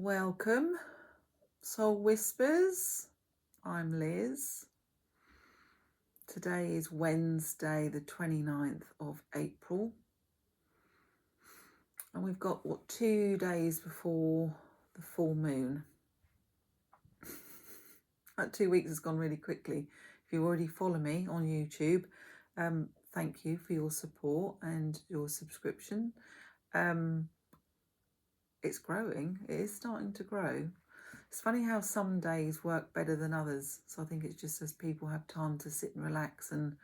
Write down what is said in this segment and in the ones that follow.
Welcome, Soul Whispers. I'm Liz. Today is Wednesday, the 29th of April. And we've got, 2 days before the full moon. That 2 weeks has gone really quickly. If you already follow me on YouTube, thank you for your support and your subscription. It's growing. It is starting to grow. It's funny how some days work better than others. So I think it's just as people have time to sit and relax and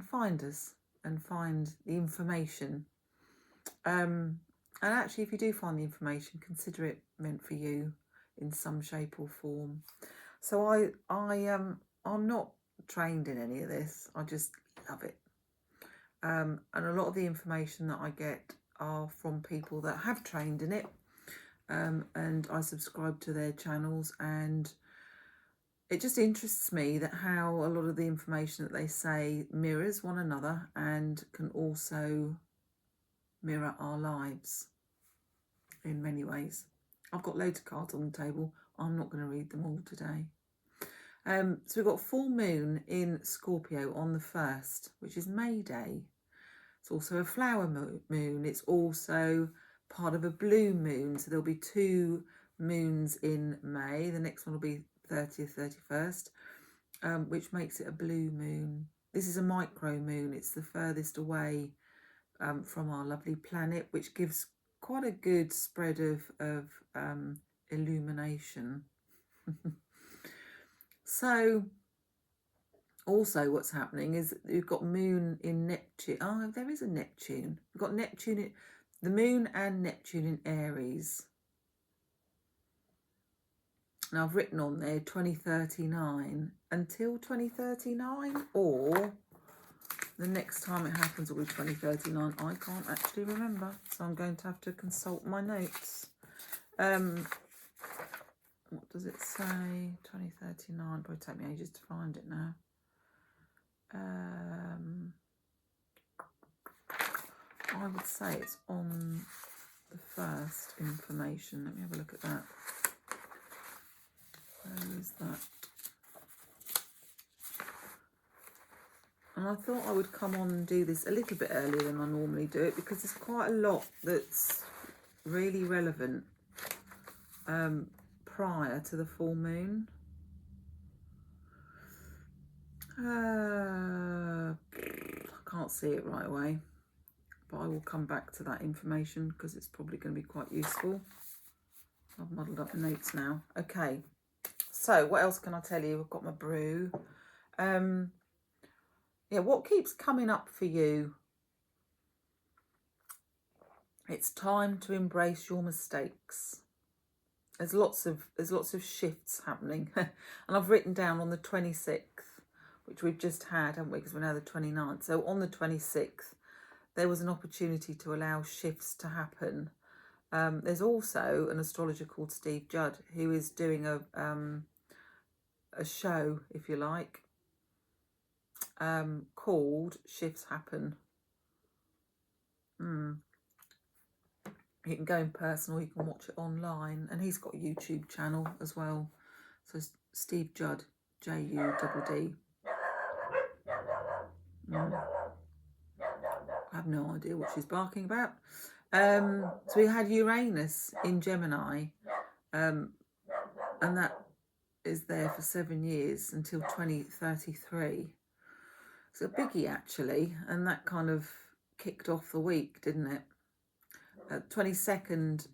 find us and find the information. And actually, if you do find the information, consider it meant for you in some shape or form. So I'm not trained in any of this. I just love it. And a lot of the information that I get are from people that have trained in it. And I subscribe to their channels, and it just interests me that how a lot of the information that they say mirrors one another and can also mirror our lives in many ways. I've got loads of cards on the table. I'm not going to read them all today. So we've got full moon in Scorpio on the 1st, which is May Day. It's also a flower moon. It's also part of a blue moon. So there'll be 2 moons in May. The next one will be 30th, 31st, which makes it a blue moon. This is a micro moon. It's the furthest away from our lovely planet, which gives quite a good spread of illumination. So also what's happening is you've got moon in Neptune. Oh, there is a Neptune. We've got Neptune, the moon and Neptune in Aries. Now I've written on there 2039 until 2039, or the next time it happens will be 2039. I can't actually remember, so I'm going to have to consult my notes. What does it say? 2039. Probably take me ages to find it now. I would say it's on the first information. Let me have a look at that. Where is that? And I thought I would come on and do this a little bit earlier than I normally do it, because there's quite a lot that's really relevant prior to the full moon. I can't see it right away, but I will come back to that information because it's probably going to be quite useful. I've muddled up the notes now. Okay, so what else can I tell you? I've got my brew. Yeah, what keeps coming up for you? It's time to embrace your mistakes. There's lots of shifts happening. And I've written down on the 26th, which we've just had, haven't we? Because we're now the 29th. So on the 26th, there was an opportunity to allow shifts to happen. There's also an astrologer called Steve Judd who is doing a show, if you like, called Shifts Happen. You can go in person or you can watch it online, and he's got a YouTube channel as well. So Steve Judd, Judd. I have no idea what she's barking about. So we had Uranus in Gemini, and that is there for 7 years until 2033. It's a biggie actually, and that kind of kicked off the week, didn't it? 22nd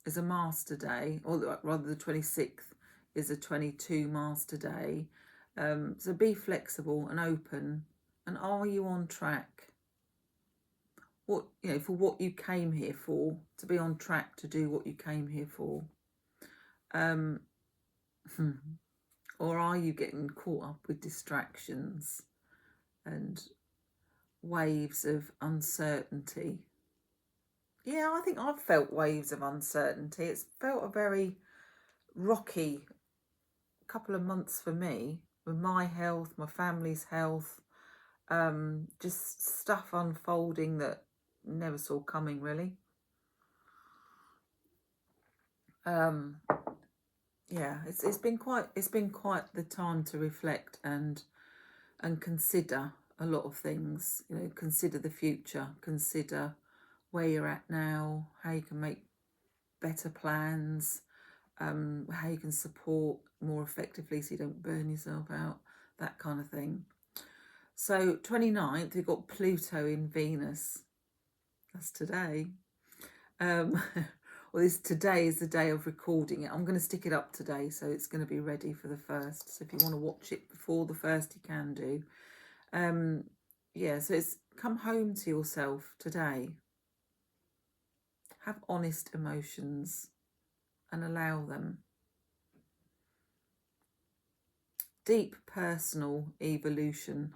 is a master day, or rather the 26th is a 22 master day. So be flexible and open. And are you on track? For what you came here for, to be on track to do what you came here for. Or are you getting caught up with distractions and waves of uncertainty? Yeah, I think I've felt waves of uncertainty. It's felt a very rocky couple of months for me, with my health, my family's health, just stuff unfolding that never saw coming, really. Yeah, it's been quite the time to reflect and consider a lot of things. You know, consider the future, consider where you're at now, how you can make better plans, how you can support more effectively so you don't burn yourself out, that kind of thing. So 29th, we've got Pluto in Venus. That's today. Well, today is the day of recording it. I'm going to stick it up today, so it's going to be ready for the 1st. So if you want to watch it before the 1st, you can do. Yeah, so it's come home to yourself today. Have honest emotions and allow them. Deep personal evolution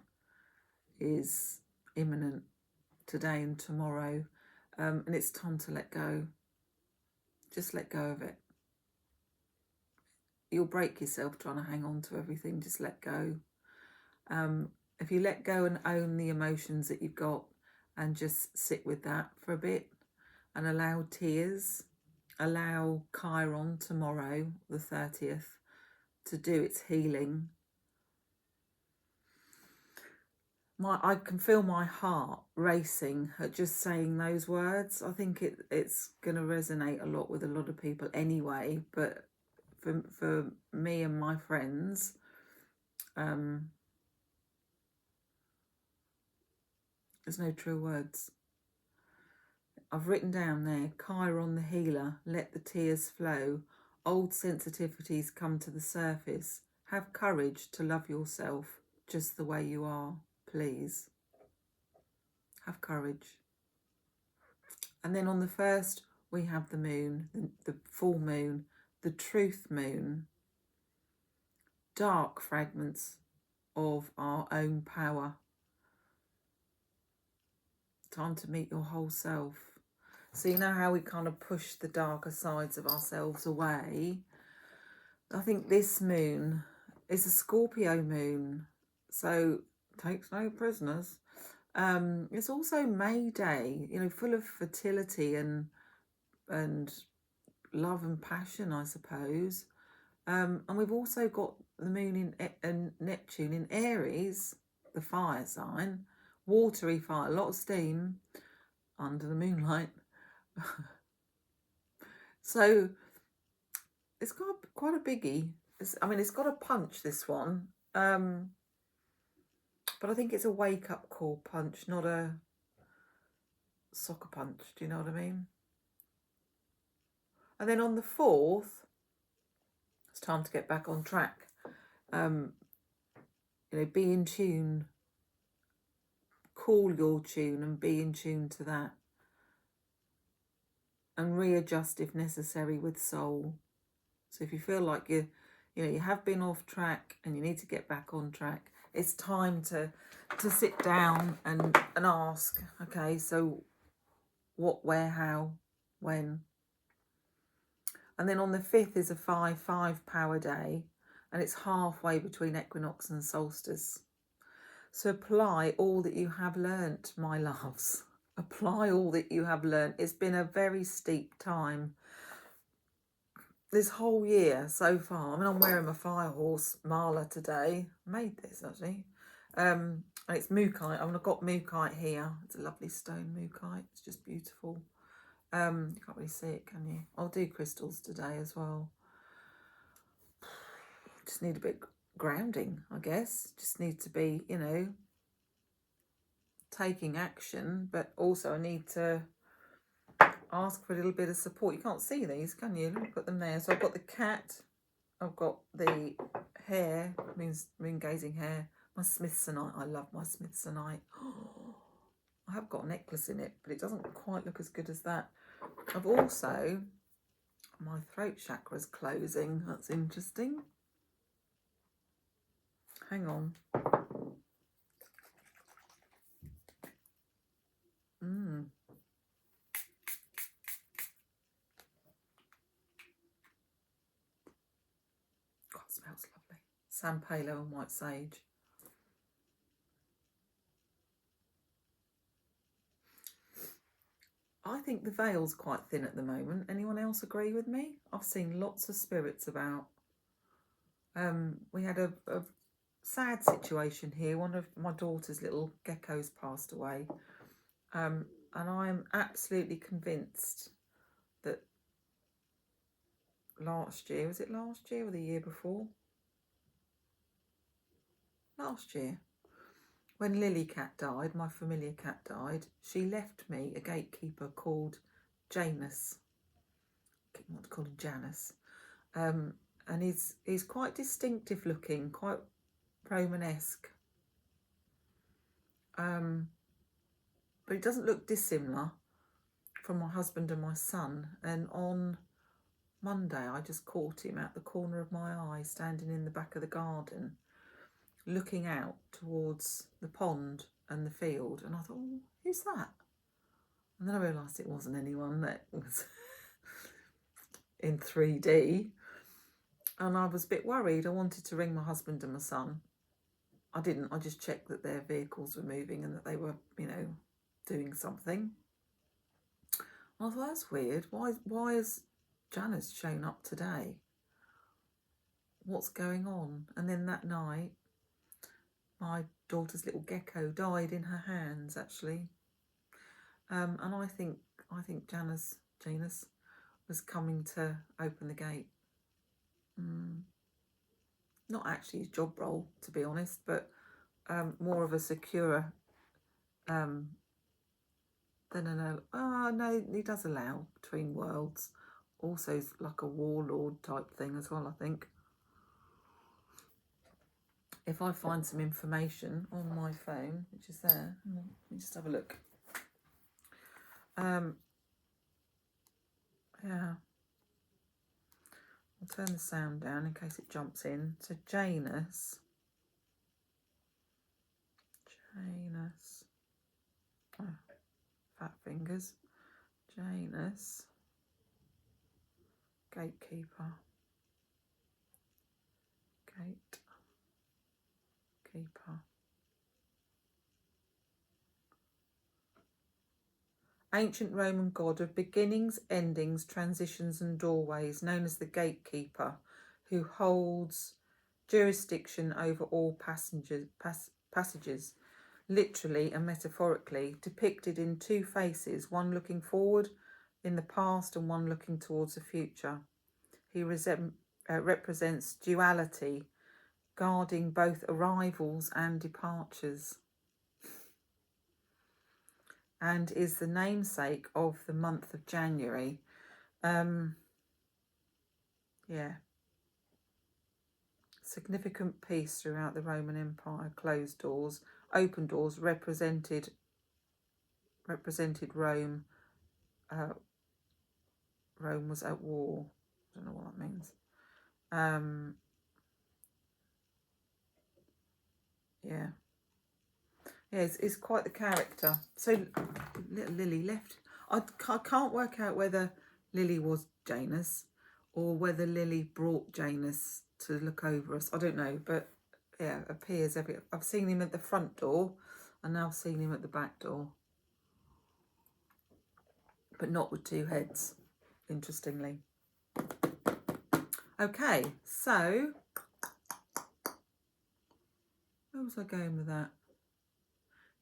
is imminent today and tomorrow, and it's time to let go. Just let go of it. You'll break yourself trying to hang on to everything. Just let go. If you let go and own the emotions that you've got and just sit with that for a bit and allow tears, allow Chiron tomorrow, the 30th, to do its healing. I can feel my heart racing at just saying those words. I think it's going to resonate a lot with a lot of people anyway, but for me and my friends, there's no true words. I've written down there, Chiron the healer, let the tears flow. Old sensitivities come to the surface. Have courage to love yourself just the way you are, please. Have courage. And then on the 1st, we have the moon, the full moon, the truth moon. Dark fragments of our own power. Time to meet your whole self. So you know how we kind of push the darker sides of ourselves away? I think this moon is a Scorpio moon, so takes no prisoners. It's also May Day, you know, full of fertility and love and passion, I suppose. And we've also got the moon in Neptune in Aries, the fire sign, watery fire, a lot of steam under the moonlight. So it's got quite a biggie. It's got a punch, this one. But I think it's a wake-up call punch, not a soccer punch. Do you know what I mean? And then on the 4th, it's time to get back on track. You know, be in tune. Call your tune and be in tune to that. And readjust if necessary with soul. So if you feel like you have been off track and you need to get back on track, it's time to sit down and ask, okay, so what, where, how, when? And then on the 5th is a 5/5 power day, and it's halfway between equinox and solstice. So apply all that you have learnt, my loves. Apply all that you have learnt. It's been a very steep time this whole year so far. I mean, I'm wearing my fire horse Marla today. I made this actually. And it's mookaite. I've got mookaite here. It's a lovely stone mookaite. It's just beautiful. You can't really see it, can you? I'll do crystals today as well. Just need a bit grounding, I guess. Just need to be, you know, taking action, but also I need to ask for a little bit of support. You can't see these, can you? Let me put them there. So I've got the cat, I've got the hair, moon gazing hair, my smithsonite. I love my smithsonite. I have got a necklace in it, but it doesn't quite look as good as that. I've also, my throat chakra's closing. That's interesting. Hang on. God, it smells lovely. San Palo and white sage. I think the veil's quite thin at the moment. Anyone else agree with me? I've seen lots of spirits about. We had a sad situation here. One of my daughter's little geckos passed away. And I'm absolutely convinced that last year, was it last year or the year before? Last year, when Lily cat died, my familiar cat died, she left me a gatekeeper called Janus. I want to call him Janus. And he's quite distinctive looking, quite Romanesque. But it doesn't look dissimilar from my husband and my son. And on Monday, I just caught him at the corner of my eye, standing in the back of the garden, looking out towards the pond and the field. And I thought, oh, who's that? And then I realised it wasn't anyone, that was in 3D. And I was a bit worried. I wanted to ring my husband and my son. I didn't. I just checked that their vehicles were moving and that they were, doing something. I thought, that's weird. Why has Janice shown up today? What's going on? And then that night, my daughter's little gecko died in her hands, actually. And I think Janus was coming to open the gate. Not actually his job role, to be honest, but more of a secure than no, he does allow between worlds. Also like a warlord type thing as well, I think. If I find some information on my phone, which is there, let me just have a look. Yeah. I'll turn the sound down in case it jumps in. So Janus. Oh, fat fingers. Janus. Gatekeeper. Gatekeeper. Ancient Roman god of beginnings, endings, transitions and doorways, known as the gatekeeper, who holds jurisdiction over all passages, literally and metaphorically, depicted in two faces, one looking forward in the past and one looking towards the future. He represents duality, guarding both arrivals and departures, and is the namesake of the month of January. Significant peace throughout the Roman Empire. Closed doors, open doors represented Rome. Rome was at war. I don't know what that means. It's quite the character. So little Lily left. I can't work out whether Lily was Janus or whether Lily brought Janus to look over us. I don't know, but yeah, appears I've seen him at the front door and now I've seen him at the back door, but not with two heads, interestingly. Okay, so where was I going with that?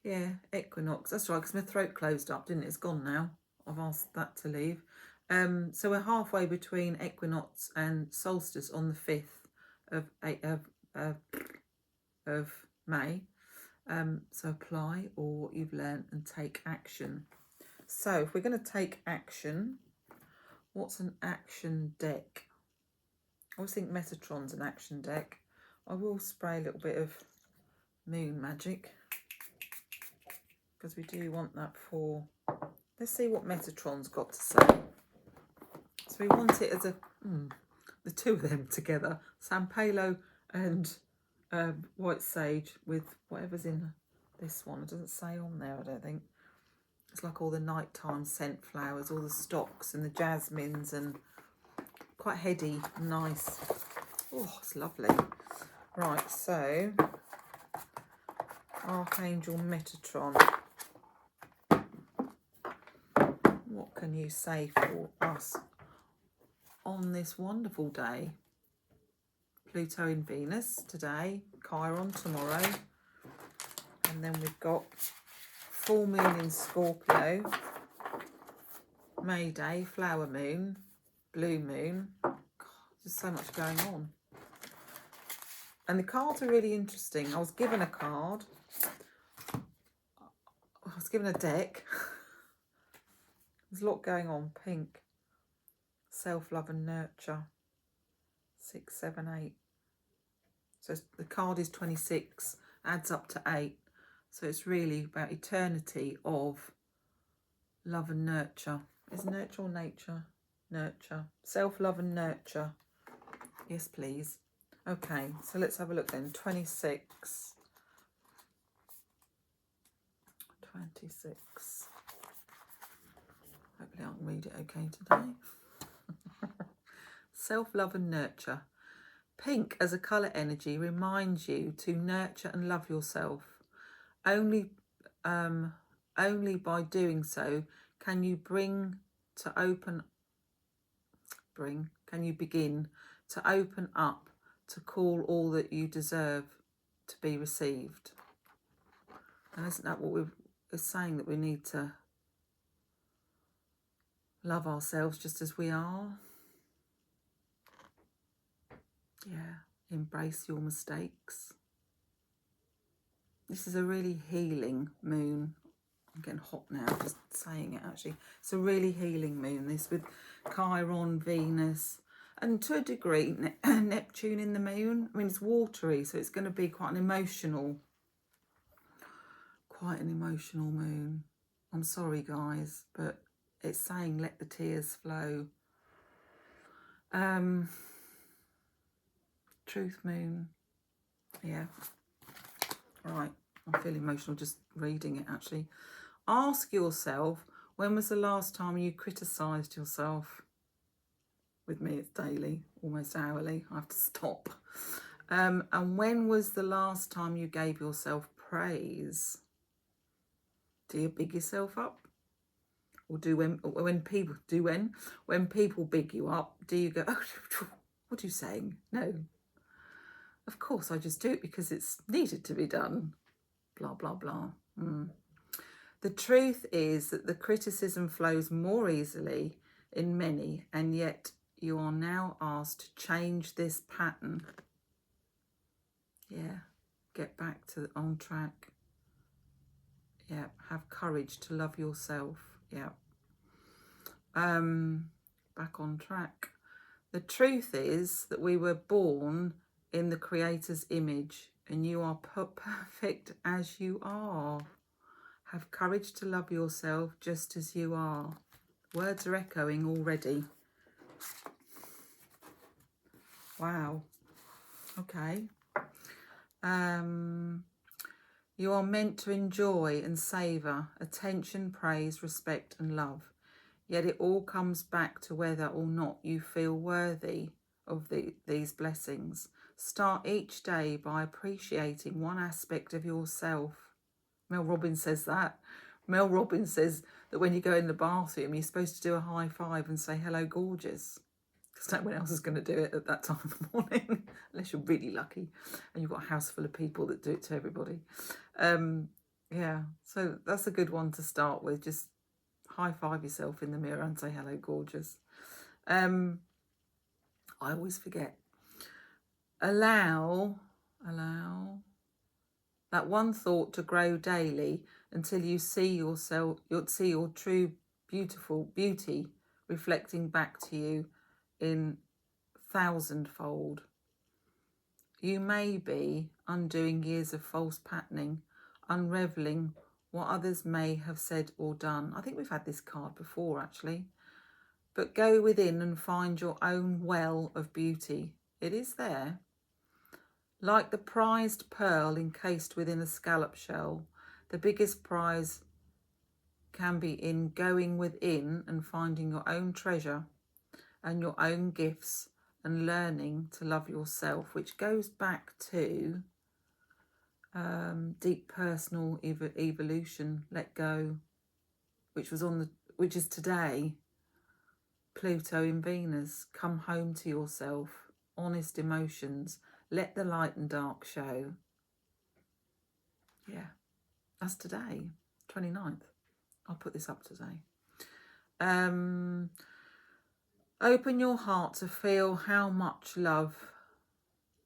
Yeah, equinox. That's right, because my throat closed up, didn't it? It's gone now. I've asked that to leave. So we're halfway between equinox and solstice on the 5th of May. So apply all you've learned and take action. So if we're going to take action, what's an action deck? I always think Metatron's an action deck. I will spray a little bit of moon magic, because we do want that for... Let's see what Metatron's got to say. So we want it as the two of them together. San Palo and White Sage with whatever's in this one. It doesn't say on there, I don't think. It's like all the nighttime scent flowers, all the stocks and the jasmines, and quite heady, nice. Oh, it's lovely. Right, so Archangel Metatron. What can you say for us on this wonderful day? Pluto in Venus today, Chiron tomorrow, and then we've got full moon in Scorpio, May Day, flower moon, blue moon. God, there's so much going on. And the cards are really interesting. I was given a card. I was given a deck. There's a lot going on. Pink, self-love and nurture. 6, 7, 8. So the card is 26, adds up to 8. So it's really about eternity of love and nurture. Is nurture or nature? Nurture. Self-love and nurture. Yes, please. Okay, so let's have a look then. 26. 26. Hopefully I can read it okay today. Self-love and nurture. Pink as a colour energy reminds you to nurture and love yourself. Only by doing so can you begin to open up to call all that you deserve to be received. And isn't that what we're saying, that we need to love ourselves just as we are? Yeah, embrace your mistakes. This is a really healing moon. I'm getting hot now just saying it, actually. It's a really healing moon, this, with Chiron, Venus, and to a degree, Neptune in the moon. I mean, it's watery, so it's going to be quite an emotional moon. I'm sorry, guys, but it's saying let the tears flow. Truth moon. Yeah. Right. I feel emotional just reading it, actually. Ask yourself, when was the last time you criticised yourself? With me, it's daily, almost hourly. I have to stop. And when was the last time you gave yourself praise? Do you big yourself up? Or when people big you up, do you go, oh, what are you saying? No. Of course, I just do it because it's needed to be done. Blah, blah, blah. The truth is that the criticism flows more easily in many, and yet you are now asked to change this pattern. Yeah, get back on track. Yeah, have courage to love yourself. Yeah. Back on track. The truth is that we were born in the Creator's image, and you are perfect as you are. Have courage to love yourself just as you are. Words are echoing already. Wow. Okay. You are meant to enjoy and savour attention, praise, respect and love. Yet it all comes back to whether or not you feel worthy of these blessings. Start each day by appreciating one aspect of yourself. Mel Robbins says that. Mel Robbins says that when you go in the bathroom, you're supposed to do a high five and say, hello, gorgeous. Because no one else is going to do it at that time of the morning, unless you're really lucky and you've got a house full of people that do it to everybody. Yeah, so that's a good one to start with. Just high five yourself in the mirror and say, hello, gorgeous. I always forget. Allow that one thought to grow daily until you see yourself, you'll see your true beauty reflecting back to you in thousandfold. You may be undoing years of false patterning, unravelling what others may have said or done. I think we've had this card before, actually. But go within and find your own well of beauty. It is there. Like the prized pearl encased within a scallop shell, the biggest prize can be in going within and finding your own treasure and your own gifts and learning to love yourself, which goes back to deep personal evolution, let go, which was on which is today, Pluto in Venus. Come home to yourself, honest emotions, let the light and dark show. Yeah, that's today, 29th. I'll put this up today. Open your heart to feel how much love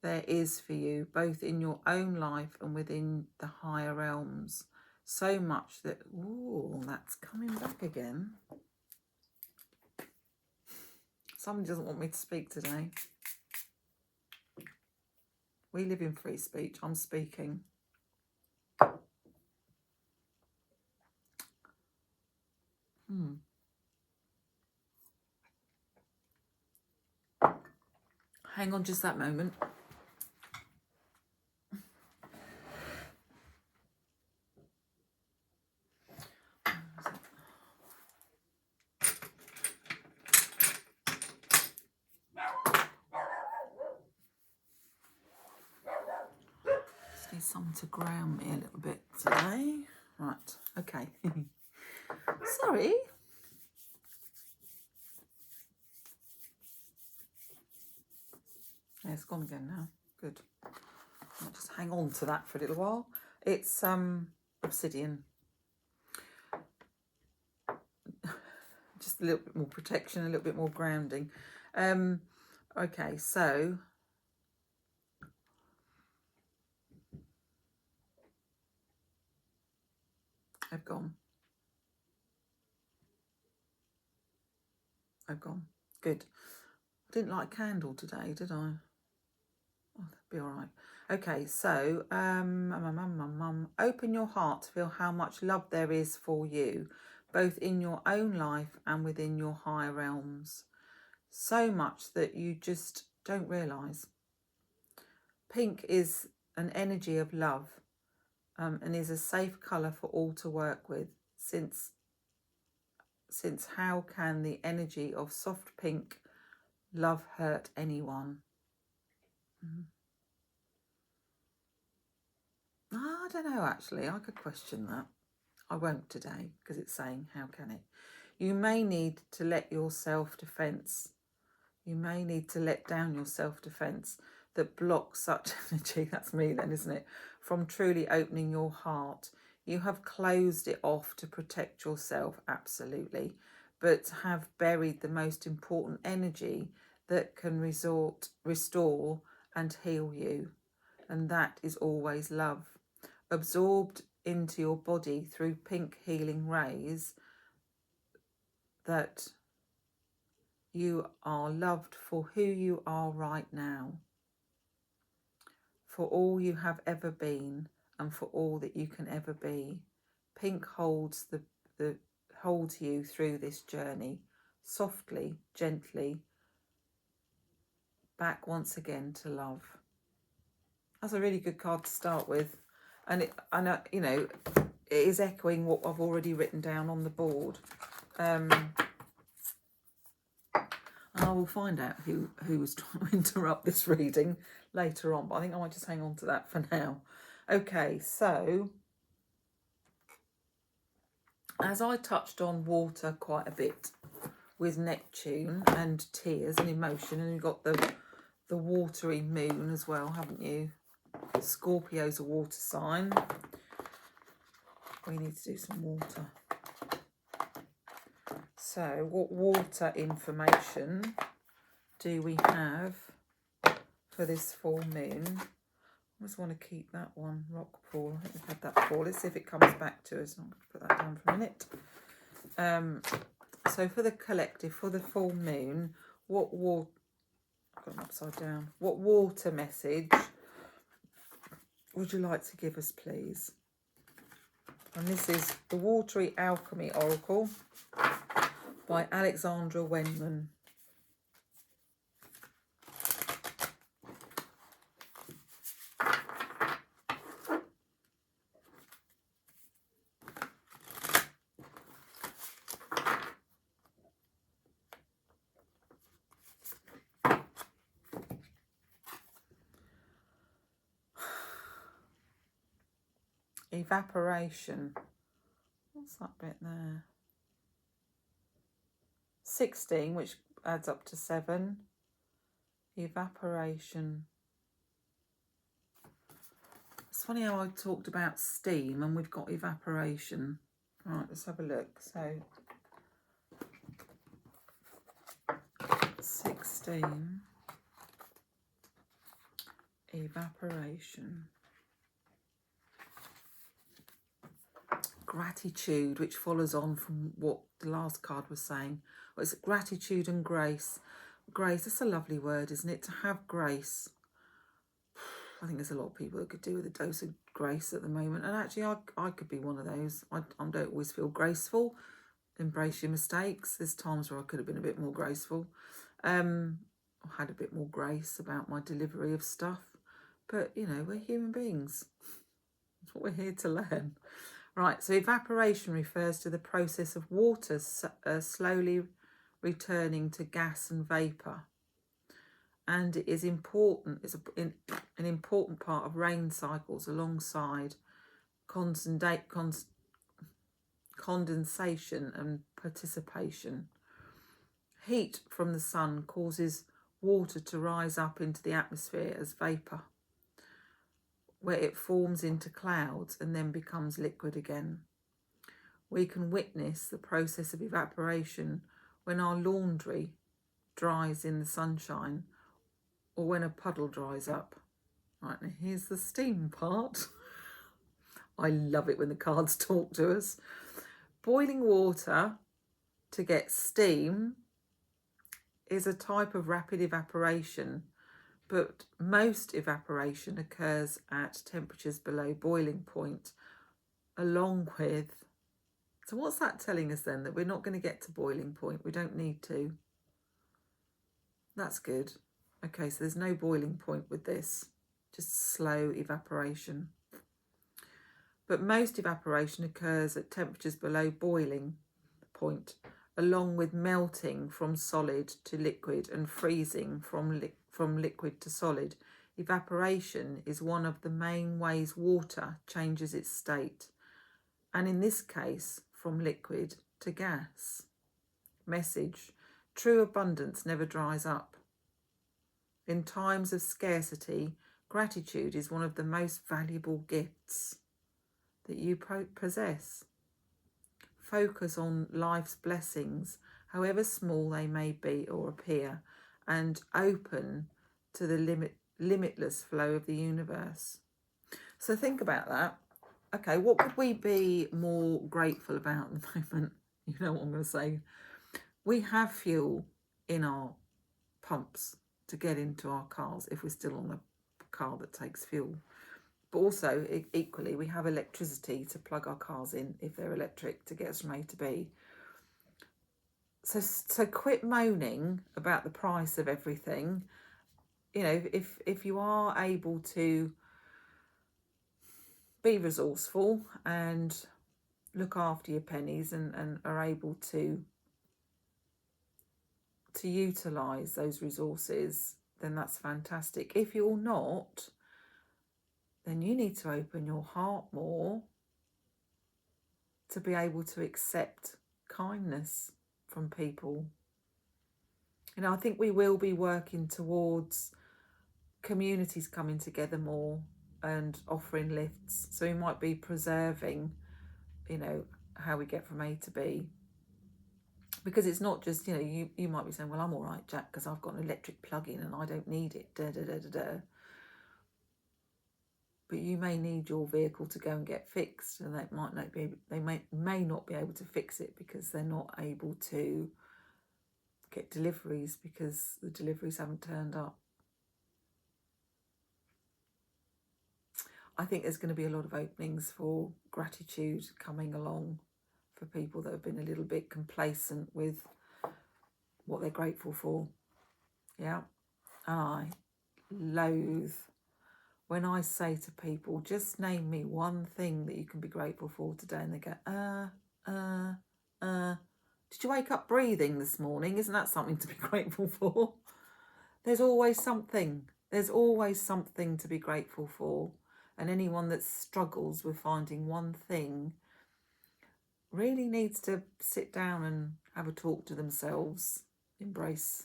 there is for you, both in your own life and within the higher realms. So much that, ooh, that's coming back again. Somebody doesn't want me to speak today. We live in free speech. I'm speaking. Hang on just that moment. Just need someone to ground me a little bit today. Right, okay. Sorry. Yeah, it's gone again now. Good. I'll just hang on to that for a little while. It's obsidian. Just a little bit more protection, a little bit more grounding. Okay, so I've gone. Good. I didn't light a candle today, did I? Oh, that'd be all right. Okay, so open your heart to feel how much love there is for you, both in your own life and within your higher realms. So much that you just don't realise. Pink is an energy of love, and is a safe colour for all to work with, since how can the energy of soft pink love hurt anyone? I don't know, actually. I could question that. I won't today, because it's saying, how can it? You may need to let your self-defence. You may need to let down your self-defence that blocks such energy, that's me then, isn't it, from truly opening your heart. You have closed it off to protect yourself, absolutely, but have buried the most important energy that can restore and heal you, and that is always love. Absorbed into your body through pink healing rays, that you are loved for who you are right now, for all you have ever been, and for all that you can ever be. Pink holds holds you through this journey, softly, gently, back once again to love. That's a really good card to start with, and I know, you know, it is echoing what I've already written down on the board. I will find out who was trying to interrupt this reading later on, but I think I might just hang on to that for now. Okay, so as I touched on water quite a bit with Neptune and tears and emotion, and you've got the watery moon as well, haven't you? Scorpio's a water sign. We need to do some water. So what water information do we have for this full moon? I just want to keep that one, rock pool. I think we've had that before. Let's see if it comes back to us. I'm going to put that down for a minute. So for the collective, for the full moon, what water, I've got them upside down. What water message would you like to give us, please? And this is the Watery Alchemy Oracle by Alexandra Wenman. Evaporation. What's that bit there? 16, which adds up to 7. Evaporation. It's funny how I talked about steam and we've got evaporation. Right, let's have a look. So 16. Evaporation. Gratitude, which follows on from what the last card was saying. Well, it's gratitude and grace. Grace, that's a lovely word, isn't it? To have grace. I think there's a lot of people that could do with a dose of grace at the moment. And actually, I could be one of those. I don't always feel graceful. Embrace your mistakes. There's times where I could have been a bit more graceful. I had a bit more grace about my delivery of stuff. But, you know, we're human beings. That's what we're here to learn. Right, so evaporation refers to the process of water slowly returning to gas and vapour. And it is important, it's an important part of rain cycles alongside condensation and precipitation. Heat from the sun causes water to rise up into the atmosphere as vapour, where it forms into clouds and then becomes liquid again. We can witness the process of evaporation when our laundry dries in the sunshine or when a puddle dries up. Right, now here's the steam part. I love it when the cards talk to us. Boiling water to get steam is a type of rapid evaporation, but most evaporation occurs at temperatures below boiling point, along with... So what's that telling us then? That we're not going to get to boiling point. We don't need to. That's good. Okay, so there's no boiling point with this. Just slow evaporation. But most evaporation occurs at temperatures below boiling point, along with melting from solid to liquid and freezing from liquid to solid. Evaporation is one of the main ways water changes its state, and in this case, from liquid to gas. Message: true abundance never dries up. In times of scarcity, gratitude is one of the most valuable gifts that you possess. Focus on life's blessings, however small they may be or appear, and open to the limitless flow of the universe. So think about that. Okay, what could we be more grateful about at the moment? You know what I'm going to say. We have fuel in our pumps to get into our cars if we're still on a car that takes fuel. But also, equally, we have electricity to plug our cars in if they're electric to get us from A to B. So quit moaning about the price of everything. You know, if you are able to be resourceful and look after your pennies and are able to utilise those resources, then that's fantastic. If you're not, then you need to open your heart more to be able to accept kindness from people. You know, I think we will be working towards communities coming together more and offering lifts. So we might be preserving, you know, how we get from A to B. Because it's not just, you know, you might be saying, well, I'm all right, Jack, because I've got an electric plug-in and I don't need it, But you may need your vehicle to go and get fixed, and they may not be able to fix it because they're not able to get deliveries because the deliveries haven't turned up. I think there's going to be a lot of openings for gratitude coming along for people that have been a little bit complacent with what they're grateful for. Yeah. I loathe when I say to people, just name me one thing that you can be grateful for today. And they go, did you wake up breathing this morning? Isn't that something to be grateful for? There's always something. There's always something to be grateful for. And anyone that struggles with finding one thing really needs to sit down and have a talk to themselves, embrace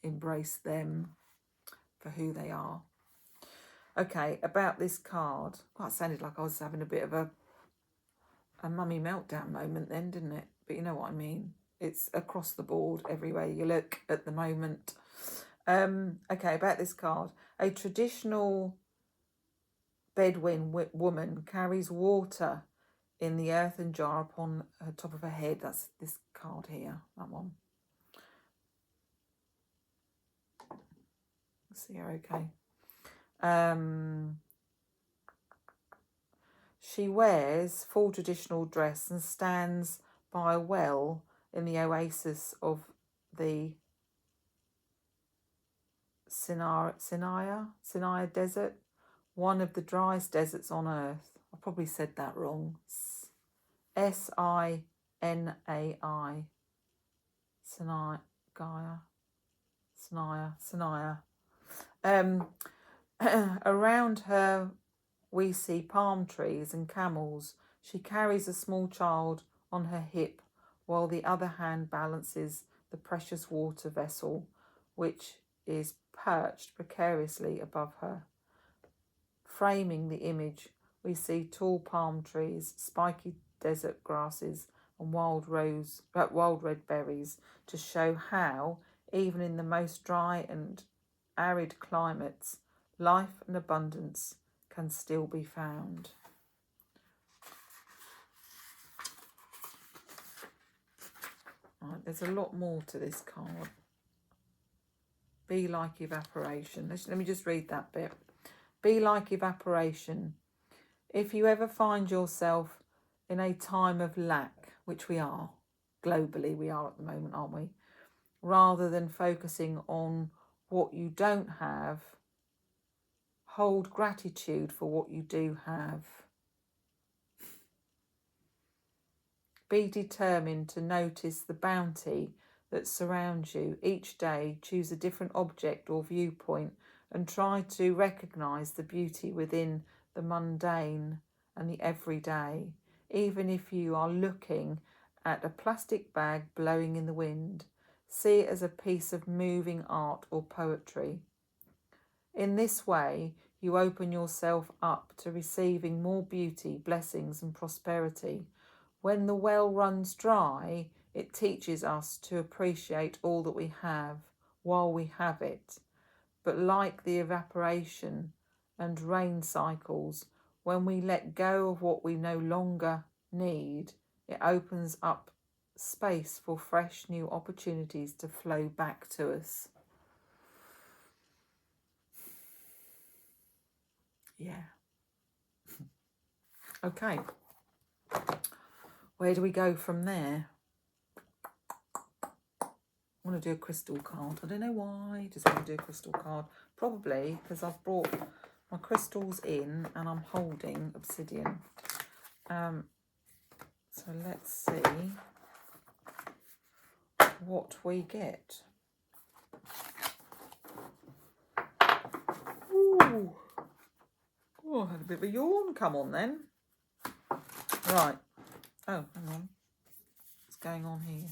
them for who they are. Okay, about this card. Well, it sounded like I was having a bit of a mummy meltdown moment then, didn't it? But you know what I mean. It's across the board, everywhere you look at the moment. Okay, about this card. A traditional Bedouin woman carries water in the earthen jar upon her top of her head. That's this card here, that one. Let's see her okay. She wears full traditional dress and stands by a well in the oasis of the Sinai Desert, one of the driest deserts on earth. I probably said that wrong. Sinai. Sinai. Around her we see palm trees and camels. She carries a small child on her hip, while the other hand balances the precious water vessel, which is perched precariously above her. Framing the image, we see tall palm trees, spiky desert grasses, and wild red berries to show how, even in the most dry and arid climates, life and abundance can still be found. Right, there's a lot more to this card. Be like evaporation. Let me just read that bit. Be like evaporation. If you ever find yourself in a time of lack, which we are, globally we are at the moment, aren't we? Rather than focusing on what you don't have, hold gratitude for what you do have. Be determined to notice the bounty that surrounds you. Each day, choose a different object or viewpoint and try to recognise the beauty within the mundane and the everyday, even if you are looking at a plastic bag blowing in the wind. See it as a piece of moving art or poetry. In this way, you open yourself up to receiving more beauty, blessings and prosperity. When the well runs dry, it teaches us to appreciate all that we have while we have it. But like the evaporation and rain cycles, when we let go of what we no longer need, it opens up space for fresh new opportunities to flow back to us. Yeah. Okay. Where do we go from there? I want to do a crystal card. I don't know why I just want to do a crystal card. Probably because I've brought my crystals in and I'm holding obsidian. So let's see what we get. Ooh. Oh, I had a bit of a yawn. Come on then. Right. Oh, hang on. What's going on here?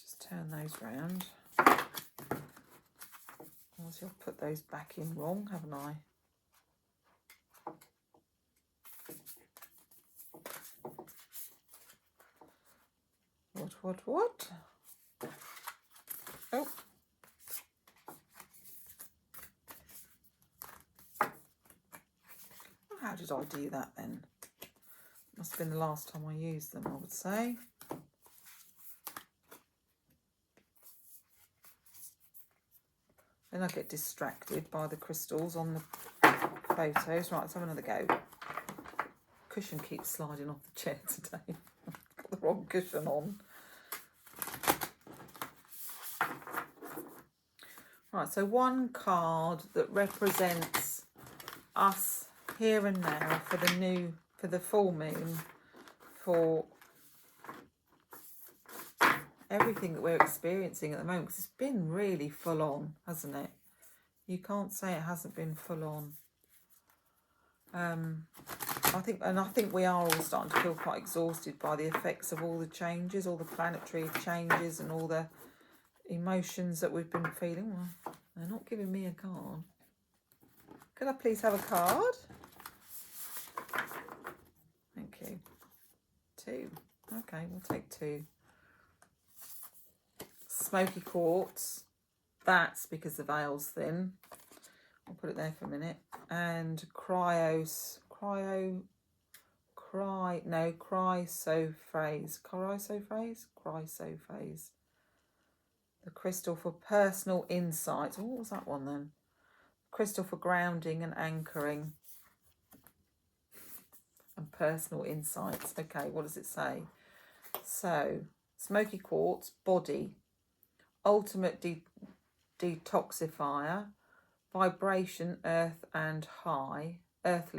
Just turn those round. Obviously, I've put those back in wrong, haven't I? What? Oh. How did I do that then? Must have been the last time I used them, I would say. Then I get distracted by the crystals on the photos. Right, let's have another go. Cushion keeps sliding off the chair today. Got the wrong cushion on. Right, so one card that represents us here and now for the full moon, for everything that we're experiencing at the moment, because it's been really full on, hasn't it? You can't say it hasn't been full on. I think we are all starting to feel quite exhausted by the effects of all the changes, all the planetary changes and all the emotions that we've been feeling. Well, they're not giving me a card. Could I please have a card? Thank you. 2. Okay, we'll take 2. Smoky quartz. That's because the veil's thin. I'll put it there for a minute. And cryophrase. The crystal for personal insights. Oh, what was that one then? Crystal for grounding and anchoring. And personal insights. Okay, what does it say? So, smoky quartz, body, ultimate detoxifier, vibration, earthly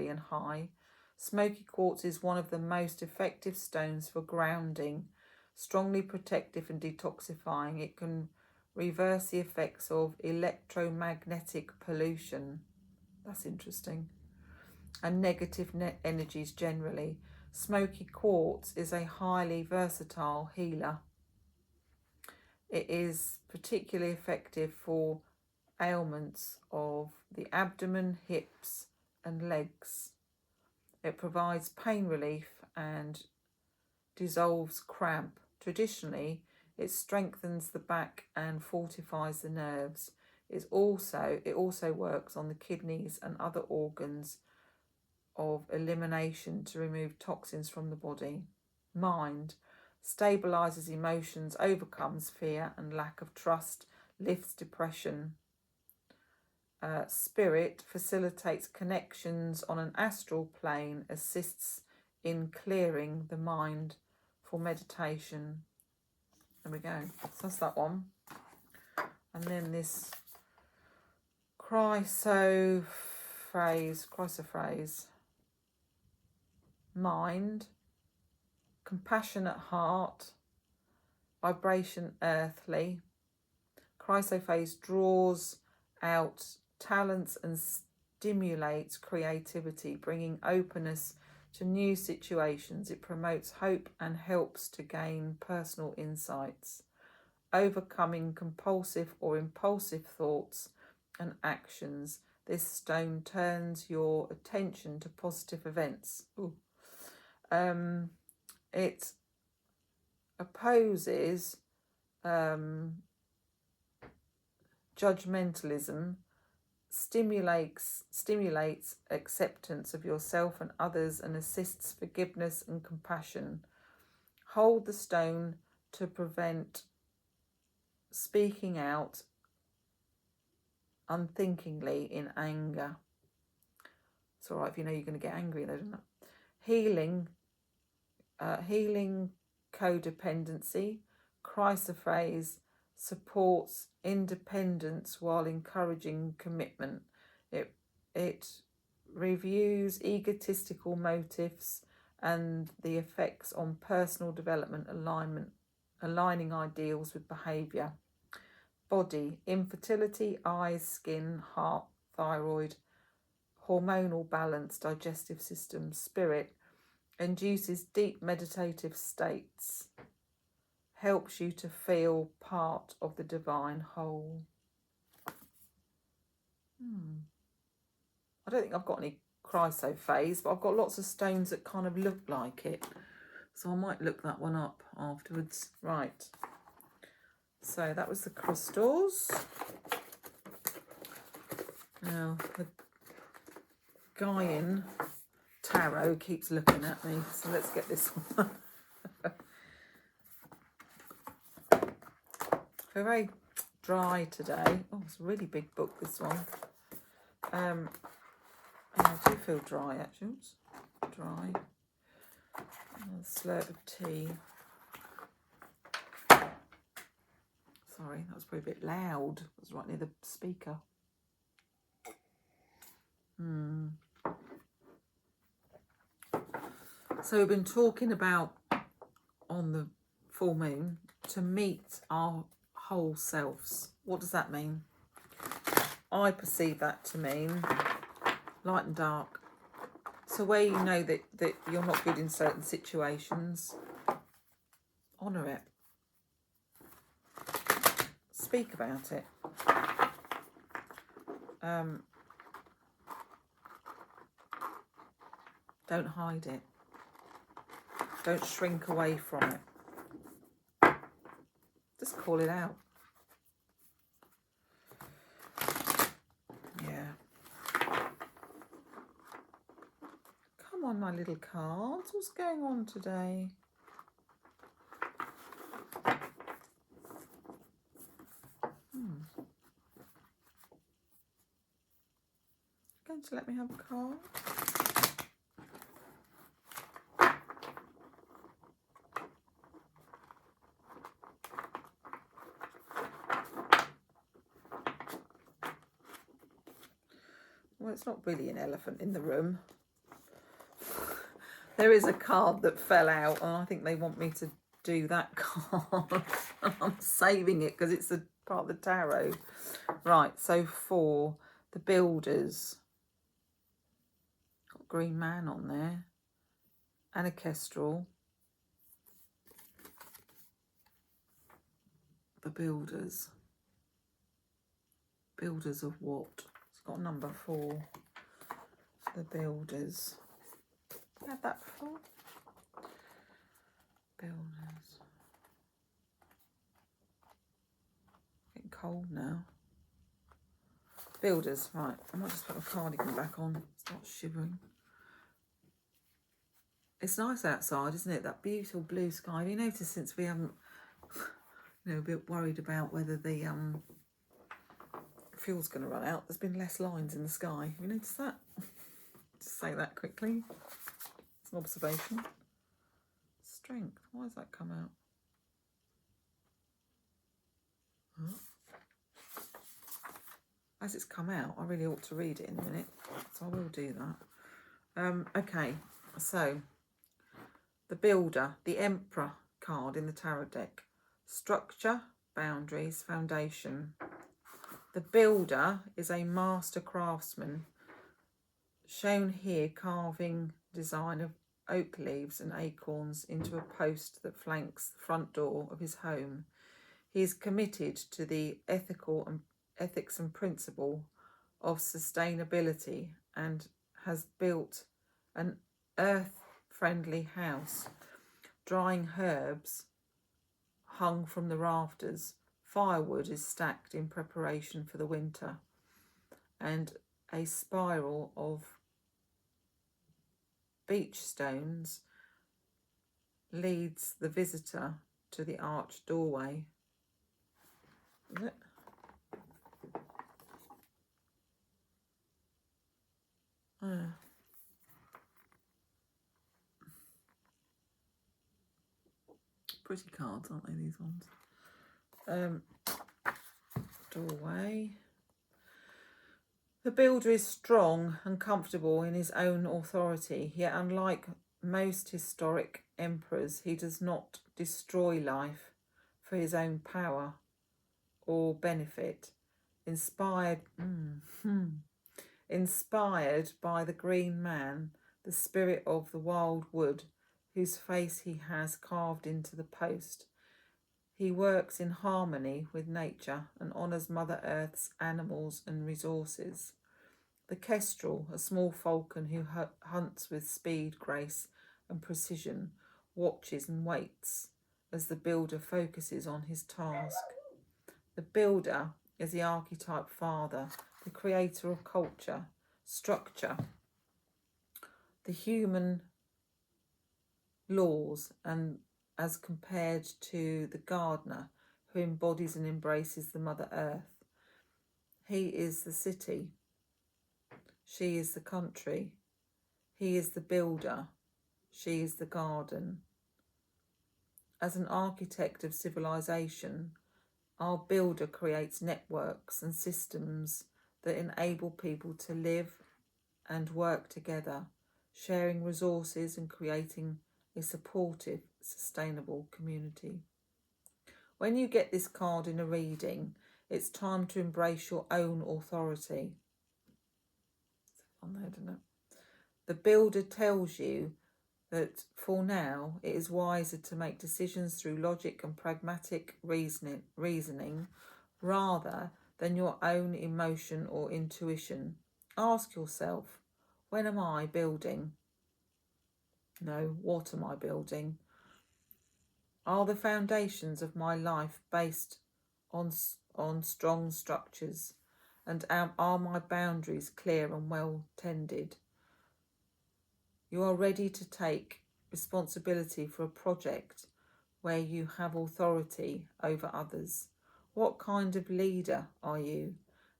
and high. Smoky quartz is one of the most effective stones for grounding, strongly protective and detoxifying. It can reverse the effects of electromagnetic pollution. That's interesting. And negative energies generally. Smoky quartz is a highly versatile healer. It is particularly effective for ailments of the abdomen, hips, and legs. It provides pain relief and dissolves cramp. Traditionally, it strengthens the back and fortifies the nerves. It also works on the kidneys and other organs of elimination to remove toxins from the body. Mind stabilizes emotions, overcomes fear and lack of trust, lifts depression. Spirit facilitates connections on an astral plane, assists in clearing the mind for meditation. There we go. So that's that one. And then this chrysophrase, mind, compassionate heart, vibration earthly. Chrysophrase draws out talents and stimulates creativity, bringing openness to new situations. It promotes hope and helps to gain personal insights, overcoming compulsive or impulsive thoughts and actions. This stone turns your attention to positive events. It opposes judgmentalism, stimulates acceptance of yourself and others, and assists forgiveness and compassion. Hold the stone to prevent speaking out unthinkingly in anger. It's all right if you know you're going to get angry though, isn't it? Healing codependency. Chrysophrase supports independence while encouraging commitment. It reviews egotistical motives and the effects on personal development, aligning ideals with behaviour. Body, infertility, eyes, skin, heart, thyroid, hormonal balance, digestive system. Spirit, induces deep meditative states, helps you to feel part of the divine whole. I don't think I've got any chrysophrase, but I've got lots of stones that kind of look like it. So I might look that one up afterwards. Right. So that was the crystals. Now, the Gaian tarot keeps looking at me, so let's get this one. Very dry today. Oh, it's a really big book, this one. I do feel dry, actually. Oops. Dry. A slurp of tea. Sorry, that was probably a bit loud. It was right near the speaker. So we've been talking about, on the full moon, to meet our whole selves. What does that mean? I perceive that to mean light and dark. So So where you know that you're not good in certain situations, honour it. Speak about it. Don't hide it. Don't shrink away from it. Just call it out. Yeah. Come on, my little cards. What's going on today? Going to let me have a card? Well, it's not really an elephant in the room. There is a card that fell out, and I think they want me to do that card. I'm saving it because it's a part of the tarot. Right, so for the builders, got Green Man on there, and a Kestrel. The builders. Builders of what? It's got number 4. The builders. You had that before? Builders. Getting cold now. Builders, right. I might just put my cardigan back on. Start shivering. It's nice outside, isn't it? That beautiful blue sky. Have you noticed since we haven't, a bit worried about whether the fuel's going to run out, there's been less lines in the sky. Have you noticed that? Just say that quickly. It's an observation. Strength. Why has that come out? Huh? As it's come out, I really ought to read it in a minute, so I will do that. Okay, so the Builder, the Emperor card in the tarot deck. Structure, boundaries, foundation. The Builder is a master craftsman, shown here carving design of oak leaves and acorns into a post that flanks the front door of his home. He is committed to the ethics and principle of sustainability and has built an earth-friendly house. Drying herbs hung from the rafters. Firewood is stacked in preparation for the winter. And a spiral of beach stones leads the visitor to the arched doorway. Is it? Pretty cards, aren't they, these ones? Doorway. The Builder is strong and comfortable in his own authority, yet unlike most historic emperors, he does not destroy life for his own power or benefit. Inspired by the Green Man, the spirit of the wild wood, whose face he has carved into the post, he works in harmony with nature and honours Mother Earth's animals and resources. The Kestrel, a small falcon who hunts with speed, grace and precision, watches and waits as the Builder focuses on his task. The Builder is the archetype father, the creator of culture, structure, the human laws, and as compared to the gardener who embodies and embraces the Mother Earth. He is the city. She is the country. He is the builder. She is the garden. As an architect of civilization, our Builder creates networks and systems that enable people to live and work together, sharing resources and creating a supportive, sustainable community. When you get this card in a reading, it's time to embrace your own authority. On there, isn't it? The builder tells you that for now it is wiser to make decisions through logic and pragmatic reasoning rather than your own emotion or intuition. Ask yourself, when am I building? No, what am I building? Are the foundations of my life based on strong structures? And are my boundaries clear and well tended? You are ready to take responsibility for a project where you have authority over others. What kind of leader are you,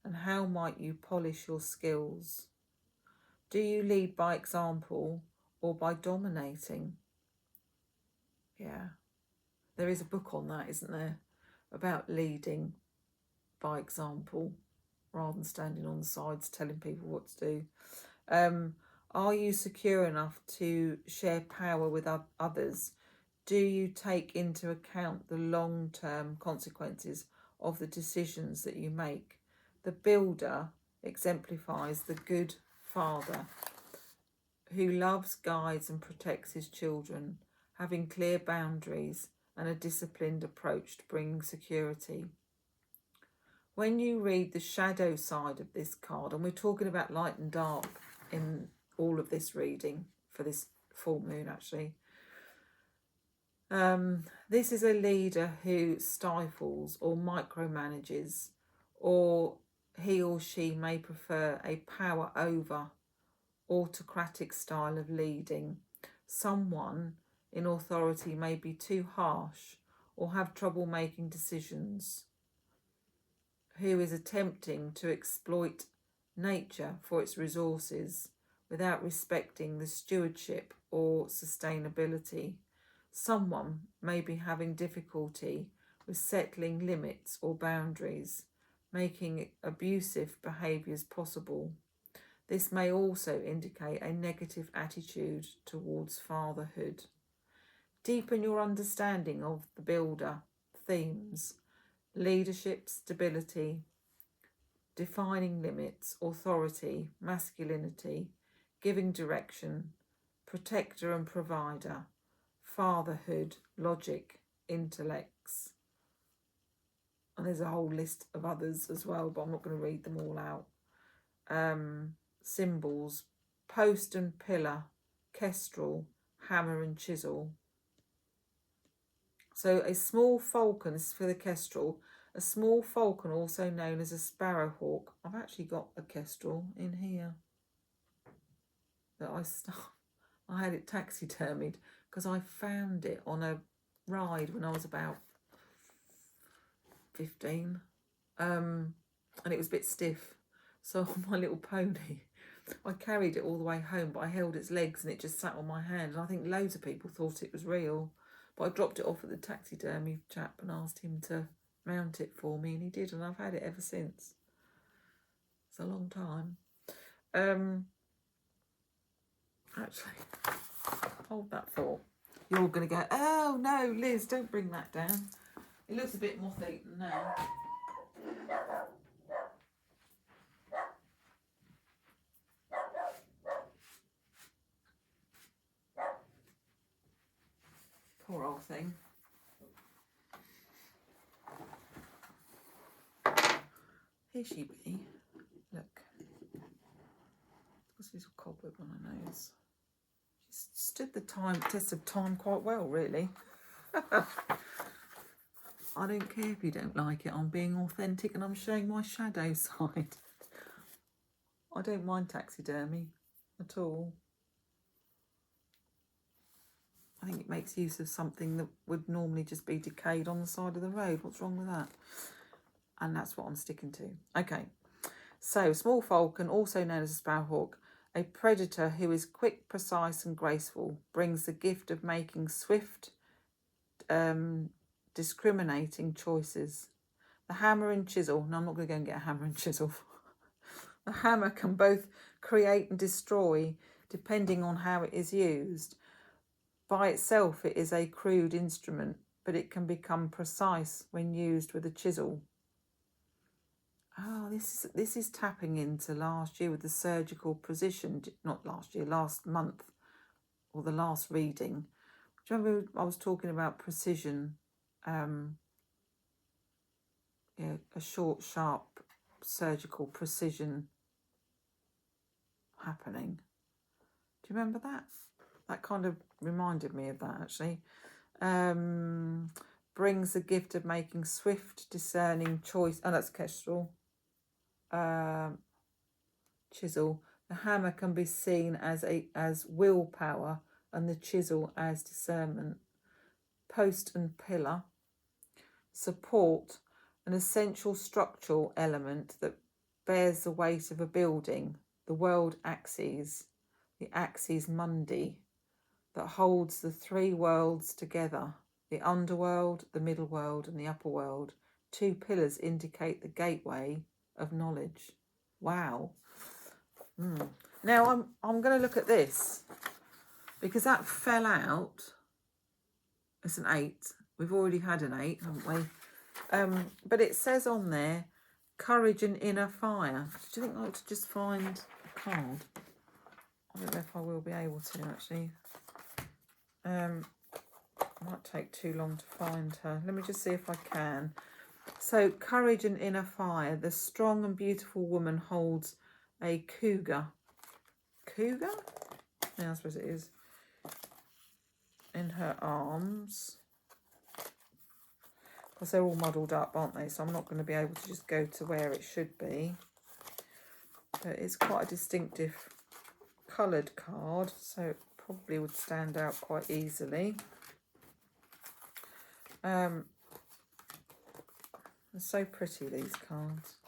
and how might you polish your skills? Do you lead by example or by dominating? Yeah, there is a book on that, isn't there? About leading by example rather than standing on the sides telling people what to do. Are you secure enough to share power with others? Do you take into account the long-term consequences of the decisions that you make? The builder exemplifies the good father who loves, guides and protects his children, having clear boundaries and a disciplined approach to bringing security. When you read the shadow side of this card, and we're talking about light and dark in all of this reading for this full moon actually, this is a leader who stifles or micromanages, or he or she may prefer a power over autocratic style of leading. Someone in authority may be too harsh or have trouble making decisions, who is attempting to exploit nature for its resources without respecting the stewardship or sustainability. Someone may be having difficulty with settling limits or boundaries, making abusive behaviours possible. This may also indicate a negative attitude towards fatherhood. Deepen your understanding of the builder themes: leadership, stability, defining limits, authority, masculinity, giving direction, protector and provider, fatherhood, logic, intellects. And there's a whole list of others as well, but I'm not going to read them all out. Symbols: post and pillar, kestrel, hammer and chisel. So a small falcon, this is for the kestrel, a small falcon also known as a sparrowhawk. I've actually got a kestrel in here that I had it taxidermied because I found it on a ride when I was about 15, and it was a bit stiff. So on my little pony, I carried it all the way home, but I held its legs and it just sat on my hand. And I think loads of people thought it was real, but I dropped it off at the taxidermy chap and asked him to mount it for me, and he did, and I've had it ever since. It's a long time. Actually, hold that thought. You're going to go, oh no, Liz, don't bring that down. It looks a bit moth-eaten now. Poor old thing. Here she be. Look. What's this cobweb on her nose? She's stood the test of time quite well, really. I don't care if you don't like it. I'm being authentic and I'm showing my shadow side. I don't mind taxidermy at all. I think it makes use of something that would normally just be decayed on the side of the road. What's wrong with that? And that's what I'm sticking to. Okay, so small falcon, also known as a sparrowhawk, a predator who is quick, precise and graceful, brings the gift of making swift, discriminating choices. The hammer and chisel. No, I'm not going to go and get a hammer and chisel. The hammer can both create and destroy depending on how it is used. By itself, it is a crude instrument, but it can become precise when used with a chisel. Oh, this is tapping into last year with the surgical precision. Not last year, last month, or the last reading. Do you remember I was talking about precision? Yeah, a short, sharp surgical precision happening. Do you remember that? That kind of reminded me of that, actually. Brings the gift of making swift, discerning choice. Oh, that's Kestrel. Chisel. The hammer can be seen as willpower, and the chisel as discernment. Post and pillar. Support, an essential structural element that bears the weight of a building. The world axis, the axis mundi, that holds the three worlds together, the underworld, the middle world, and the upper world. Two pillars indicate the gateway of knowledge. Wow. Now I'm going to look at this, because that fell out. It's an 8. We've already had an 8, haven't we? But it says on there, courage and inner fire. Do you think I ought to just find a card? I don't know if I will be able to, actually. Might take too long to find her. Let me just see if I can. So, courage and inner fire. The strong and beautiful woman holds a cougar. Cougar? Yeah, I suppose it is. In her arms. Because they're all muddled up, aren't they? So I'm not going to be able to just go to where it should be. But it's quite a distinctive coloured card, so it probably would stand out quite easily. They're so pretty, these cards.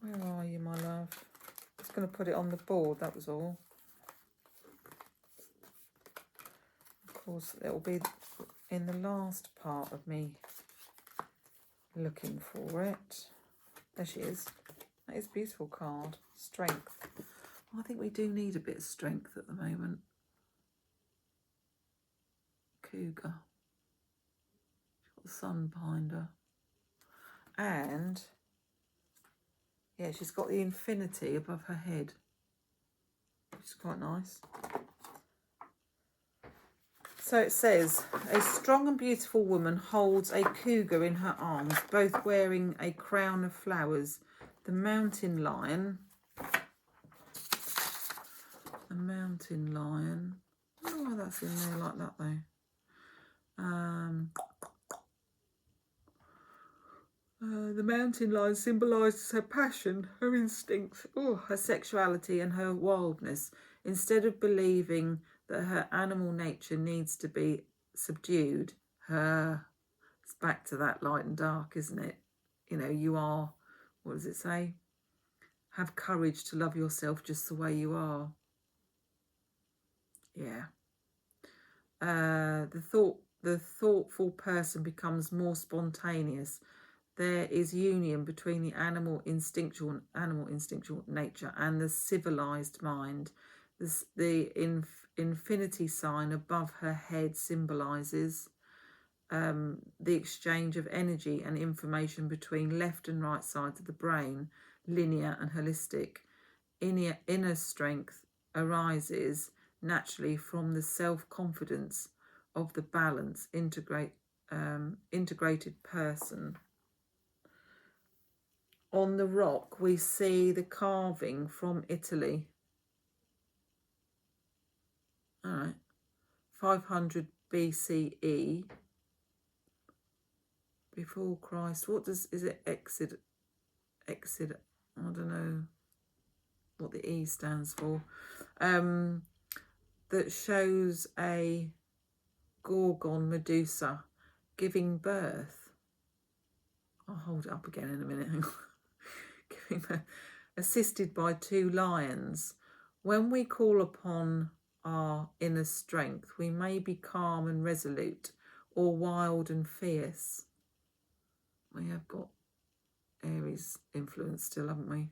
Where are you, my love? I was going to put it on the board, that was all. Of course, it'll be in the last part of me looking for it. There she is. That is a beautiful card. Strength. I think we do need a bit of strength at the moment. Cougar. She's got the sun behind her. And, yeah, she's got the infinity above her head, which is quite nice. So it says, a strong and beautiful woman holds a cougar in her arms, both wearing a crown of flowers. The mountain lion. The mountain lion. I don't know why that's in there like that, though. The mountain lion symbolises her passion, her instincts, her sexuality and her wildness. Instead of believing that her animal nature needs to be subdued, it's back to that light and dark, isn't it? You know, you are, what does it say? Have courage to love yourself just the way you are. Yeah. The thoughtful person becomes more spontaneous. There is union between the animal instinctual nature and the civilized mind. The infinity sign above her head symbolizes the exchange of energy and information between left and right sides of the brain, linear and holistic. Inner strength arises naturally from the self-confidence of the balanced, integrated person. On the rock, we see the carving from Italy. All right, 500 BCE, before Christ. Is it exit? I don't know what the E stands for. That shows a Gorgon Medusa giving birth. I'll hold it up again in a minute. Giving birth, assisted by 2 lions. When we call upon our inner strength, we may be calm and resolute, or wild and fierce. We have got Aries influence still, haven't we?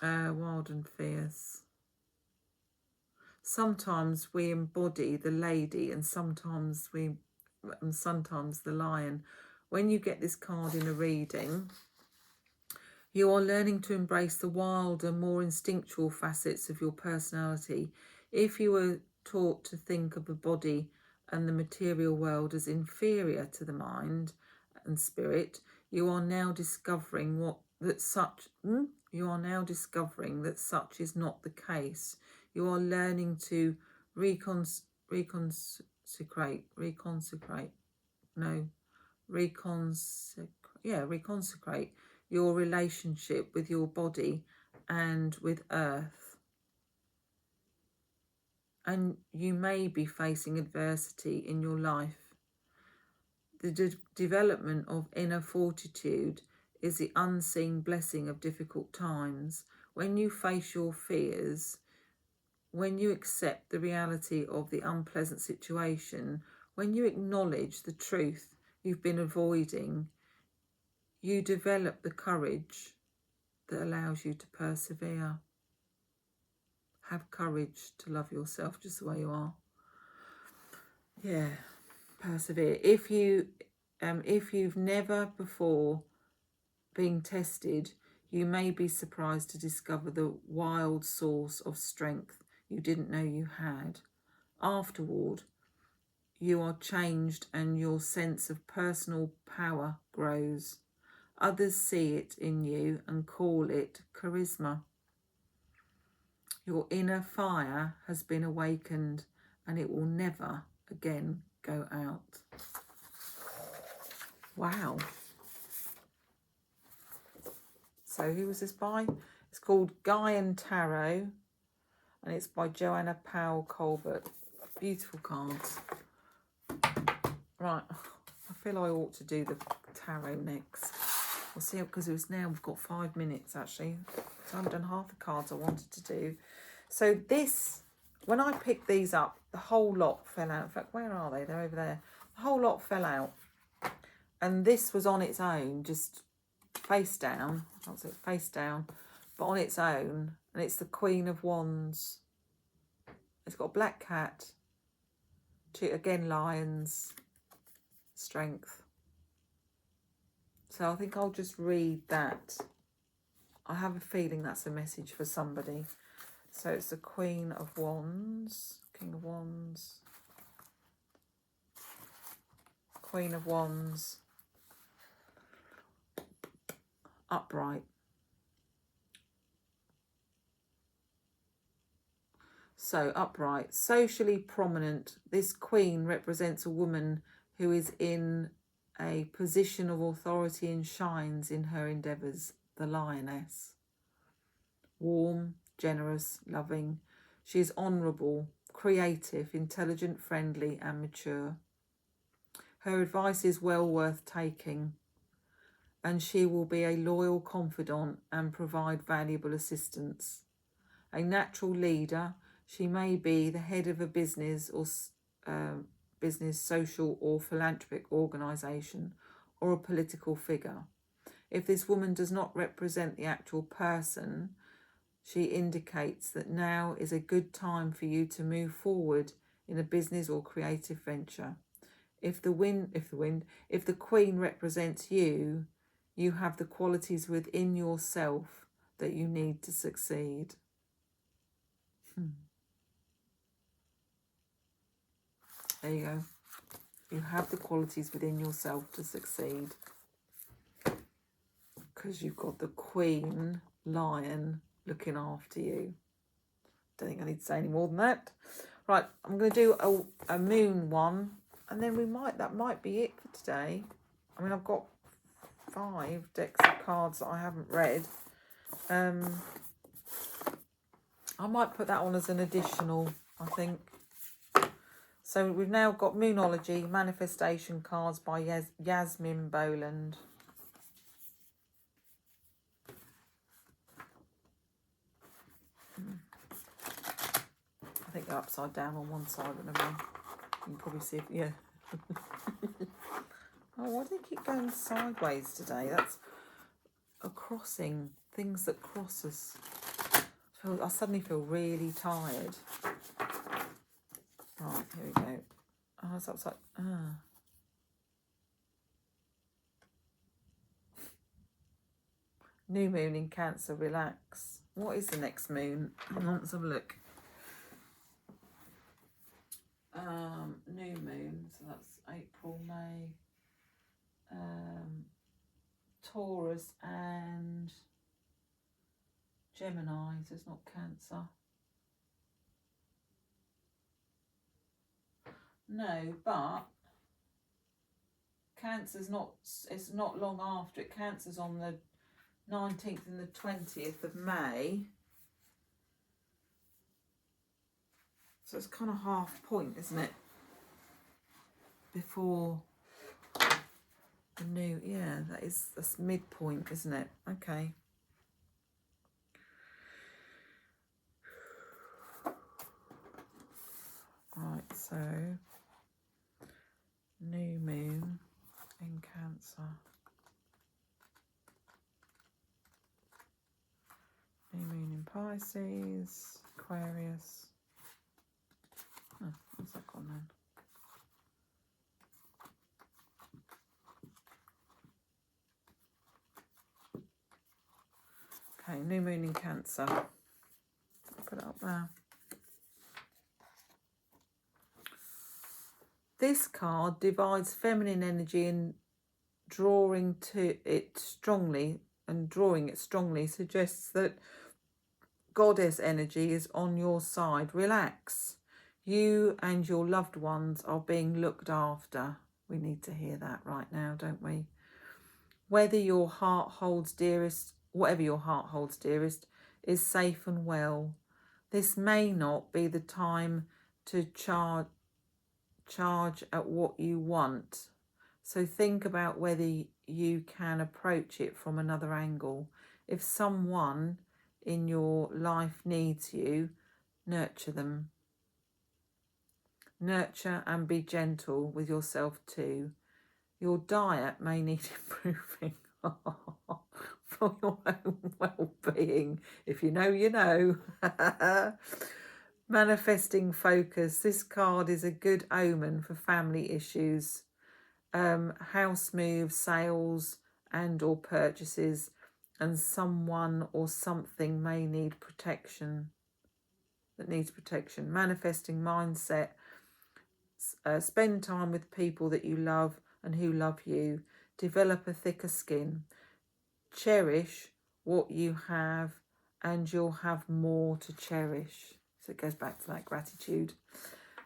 Wild and fierce. Sometimes we embody the lady, and sometimes the lion. when you get this card in a reading, you are learning to embrace the wilder, more instinctual facets of your personality. If you were taught to think of the body and the material world as inferior to the mind and spirit, you are now discovering that such is not the case. You are learning to reconsecrate your relationship with your body and with earth. And you may be facing adversity in your life. The development of inner fortitude is the unseen blessing of difficult times. When you face your fears, when you accept the reality of the unpleasant situation, when you acknowledge the truth you've been avoiding, you develop the courage that allows you to persevere. Have courage to love yourself just the way you are. Yeah, persevere. If you've never before been tested, you may be surprised to discover the wild source of strength you didn't know you had. Afterward, you are changed and your sense of personal power grows. Others see it in you and call it charisma. Your inner fire has been awakened and it will never again go out. Wow. So who was this by? It's called Guy and Tarot and it's by Joanna Powell Colbert. Beautiful cards. Right, I feel I ought to do the tarot next. We'll see, because we've got 5 minutes actually. So I haven't done half the cards I wanted to do. So this, when I picked these up, the whole lot fell out. In fact, where are they? They're over there. The whole lot fell out. And this was on its own, just face down. I can't say face down, but on its own. And it's the Queen of Wands. It's got a black cat. Again, lions. Strength. So I think I'll just read that. I have a feeling that's a message for somebody. So it's the Queen of Wands, King of Wands, Queen of Wands, upright. So upright, socially prominent. This queen represents a woman who is in a position of authority and shines in her endeavours, the lioness. Warm, generous, loving. She is honourable, creative, intelligent, friendly and mature. Her advice is well worth taking, and she will be a loyal confidant and provide valuable assistance. A natural leader, she may be the head of a business or social or philanthropic organisation or a political figure. If this woman does not represent the actual person, she indicates that now is a good time for you to move forward in a business or creative venture. If the queen represents you, you have the qualities within yourself that you need to succeed. There you go. You have the qualities within yourself to succeed. Because you've got the Queen Lion looking after you. Don't think I need to say any more than that. Right, I'm going to do a moon one. And then that might be it for today. I mean, I've got 5 decks of cards that I haven't read. I might put that on as an additional, I think. So we've now got Moonology, Manifestation cards by Yasmin Boland. I think they're upside down on one side of them. You can probably see it, yeah. Oh, why do they keep going sideways today? That's a crossing, things that cross us. I suddenly feel really tired. Right, here we go. Oh, it's upside. New moon in Cancer, relax. What is the next moon? Let's have a look. New moon, so that's April, May, Taurus and Gemini, so it's not Cancer. No, but Cancer's not, it's not long after it. Cancer's on the 19th and the 20th of May. So it's kind of half point, isn't it? Before the new, yeah, that's midpoint, isn't it? Okay. Right, so new moon in Cancer. New moon in Pisces, Aquarius. Oh, what's that gone then? Okay, new moon in Cancer. Put it up there. This card divides feminine energy and drawing it strongly suggests that goddess energy is on your side. Relax. You and your loved ones are being looked after. We need to hear that right now, don't we? Whatever your heart holds dearest, is safe and well. This may not be the time to charge at what you want. So think about whether you can approach it from another angle. If someone in your life needs you, nurture them. Nurture and be gentle with yourself too. Your diet may need improving for your own well-being. If you know, you know. Manifesting focus. This card is a good omen for family issues, house moves, sales and or purchases, and someone or something may need protection. Manifesting mindset. Spend time with people that you love and who love you. Develop a thicker skin. Cherish what you have and you'll have more to cherish. So it goes back to that gratitude.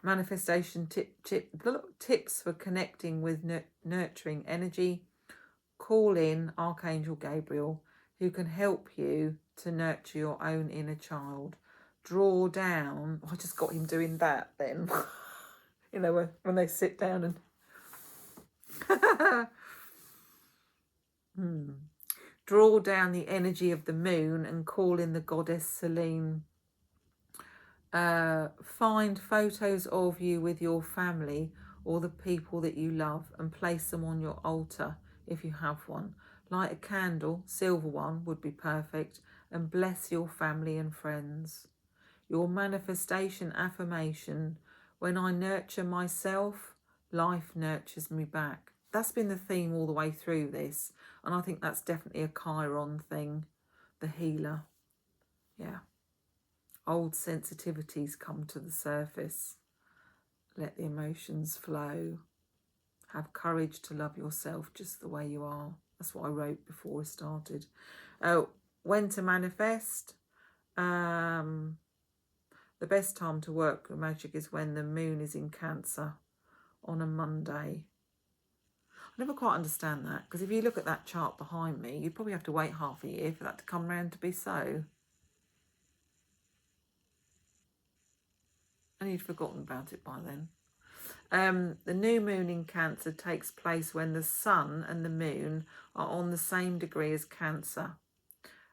Manifestation tips for connecting with nurturing energy. Call in Archangel Gabriel, who can help you to nurture your own inner child. Draw down. I just got him doing that then. You know, when they sit down and draw down the energy of the moon and call in the goddess Selene. Find photos of you with your family or the people that you love and place them on your altar if you have one. Light a candle, silver one would be perfect, and bless your family and friends. Your manifestation affirmation: when I nurture myself, life nurtures me back. That's been the theme all the way through this, and I think that's definitely a Chiron thing, the healer. Yeah. Old sensitivities come to the surface. Let the emotions flow. Have courage to love yourself just the way you are. That's what I wrote before I started. When to manifest. The best time to work with magic is when the moon is in Cancer on a Monday. I never quite understand that, because if you look at that chart behind me, you'd probably have to wait half a year for that to come round to be so. And you'd forgotten about it by then. The new moon in Cancer takes place when the sun and the moon are on the same degree as Cancer,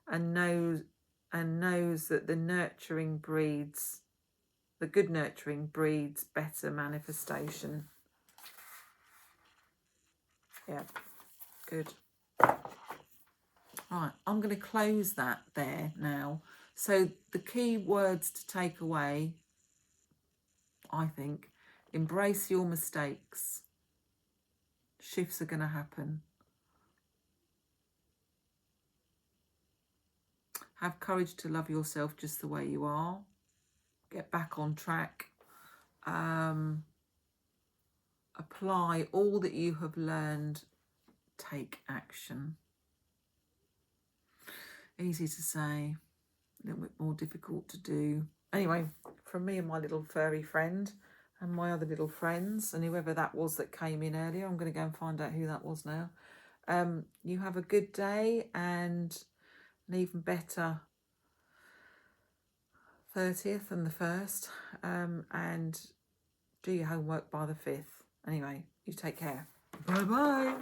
and knows that the good nurturing breeds better manifestation. Yeah, good. Right, I'm going to close that there now. So the key words to take away, I think: embrace your mistakes. Shifts are going to happen. Have courage to love yourself just the way you are. Get back on track. Apply all that you have learned. Take action. Easy to say, a little bit more difficult to do. Anyway, from me and my little furry friend and my other little friends and whoever that was that came in earlier, I'm going to go and find out who that was now. You have a good day and an even better 30th than the 1st, and do your homework by the 5th. Anyway, you take care. Bye-bye.